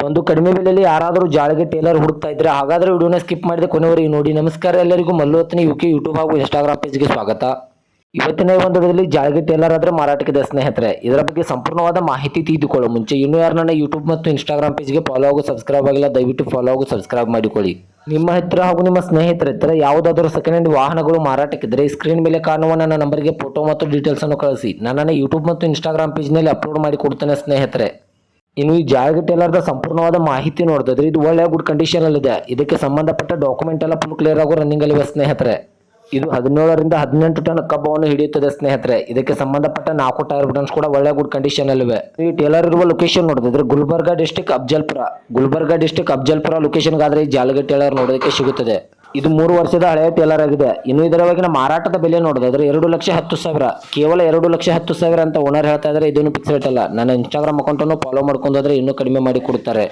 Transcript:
ಒಂದು ಕಡಿಮೆ ಬೆಲೆಯಲ್ಲಿ ಯಾರಾದರೂ ಜಾಳಿಗೆ ಟೇಲರ್ ಹುಡುಕ್ತಾ ಇದ್ರೆ ಹಾಗಾದ್ರೆ ವಿಡಿಯೋನ ಸ್ಕಿಪ್ ಮಾಡಿದೆ ಕೊನೆವರೆಗೆ ನೋಡಿ. ನಮಸ್ಕಾರ ಎಲ್ಲರಿಗೂ, ಮಲ್ಲುವತ್ನಿ ಯುಕೆ ಯೂಟ್ಯೂಬ್ ಹಾಗೂ ಇನ್ಸ್ಟಾಗ್ರಾಮ್ ಪೇಜ್ಗೆ ಸ್ವಾಗತ. ಇವತ್ತಿನ ಒಂದು ವಿಡಿಯೋದಲ್ಲಿ ಜಾಳಿಗೆ ಟೇಲರ್ ಆದ್ರೆ ಮಾರಾಟಕ್ಕಿದೆ ಸ್ನೇಹಿತರೆ. ಇದರ ಬಗ್ಗೆ ಸಂಪೂರ್ಣವಾದ ಮಾಹಿತಿ ತಿಳಿದುಕೊಳ್ಳೋ ಮುಂಚೆ ಇನ್ನೂ ಯಾರು ನನ್ನ ಯೂಟ್ಯೂಬ್ ಮತ್ತು ಇನ್ಸ್ಟಾಗ್ರಾಮ್ ಪೇಜ್ಗೆ ಫಾಲೋ ಹಾಗೂ ಸಬ್ಸ್ಕ್ರೈಬ್ ಆಗಿಲ್ಲ, ದಯವಿಟ್ಟು ಫಾಲೋ ಹಾಗೂ ಸಬ್ಸ್ಕ್ರೈಬ್ ಮಾಡಿಕೊಳ್ಳಿ. ನಿಮ್ಮ ಹತ್ತಿರ ಹಾಗೂ ನಿಮ್ಮ ಸ್ನೇಹಿತರ ಹತ್ತಿರ ಯಾವುದಾದರೂ ಸೆಕೆಂಡ್ ಹ್ಯಾಂಡ್ ವಾಹನಗಳು ಮಾರಾಟಕ್ಕಿದ್ರೆ ಸ್ಕ್ರೀನ್ ಮೇಲೆ ಕಾಣುವ ನನ್ನ ನಂಬರ್ಗೆ ಫೋಟೋ ಮತ್ತು ಡೀಟೇಲ್ಸ್ ಅನ್ನು ಕಳಿಸಿ. ನನ್ನ ಯೂಟ್ಯೂಬ್ ಮತ್ತು ಇನ್ಸ್ಟಾಗ್ರಾಮ್ ಪೇಜ್ನಲ್ಲಿ ಅಪ್ಲೋಡ್ ಮಾಡಿ ಕೊಡ್ತೇನೆ ಸ್ನೇಹಿತರೆ. ಇನ್ನು ಈ ಜಾಳಿಗೆ ಟೇಲರ್ದ ಸಂಪೂರ್ಣವಾದ ಮಾಹಿತಿ ನೋಡಿದ್ರೆ ಇದು ಒಳ್ಳೆಯ ಗುಡ್ ಕಂಡೀಷನ್ ಅಲ್ಲಿ ಇದೆ. ಇದಕ್ಕೆ ಸಂಬಂಧಪಟ್ಟ ಡಾಕ್ಯುಮೆಂಟ್ ಎಲ್ಲ ಫುಲ್ ಕ್ಲಿಯರ್ ಆಗೋ ರನ್ನಿಂಗ್ ಅಲ್ಲಿ ಸ್ನೇಹಿತರೆ. ಇದು 17 ರಿಂದ 18 ಟನ್ ಕಬ್ಬವನ್ನು ಹಿಡಿಯುತ್ತದೆ ಸ್ನೇಹಿತರೆ. ಇದಕ್ಕೆ ಸಂಬಂಧಪಟ್ಟ 4 ಟೈರ್ ಬಟನ್ಸ್ ಕೂಡ ಒಳ್ಳೆ ಗುಡ್ ಕಂಡೀಷನ್ ಅಲ್ಲಿವೆ. ಈ ಟೇಲರ್ ಇರುವ ಲೊಕೇಶನ್ ನೋಡಿದ್ರೆ ಗುಲ್ಬರ್ಗಾ ಡಿಸ್ಟಿಕ್ ಅಫ್ಜಲ್ಪುರ ಲೊಕೇಶನ್ ಗಾದ್ರೆ ಈ ಜಾಳಿಗೆ ಟೇಲರ್ ನೋಡೋದಕ್ಕೆ ಸಿಗುತ್ತದೆ. ಇದು 3 ವರ್ಷದ ಹಳೆಯ ಟೇಲರ್ ಆಗಿದೆ. ಇನ್ನು ಇದರವಾಗಿನ ಮಾರಾಟದ ಬೆಲೆ ನೋಡಿದ್ರೆ 2,10,000, ಕೇವಲ 2,10,000 ಅಂತ ಓನರ್ ಹೇಳ್ತಾ ಇದ್ದಾರೆ. ಇದನ್ನು ಫಿಕ್ಸ್ ರೇಟ್ ಅಲ್ಲ. ನನ್ನ ಇನ್ಸ್ಟಾಗ್ರಾಮ್ ಅಕೌಂಟ್ ಅನ್ನು ಫಾಲೋ ಮಾಡ್ಕೊಂಡ್ರೆ ಇನ್ನೂ ಕಡಿಮೆ ಮಾಡಿ ಕೊಡ್ತಾರೆ.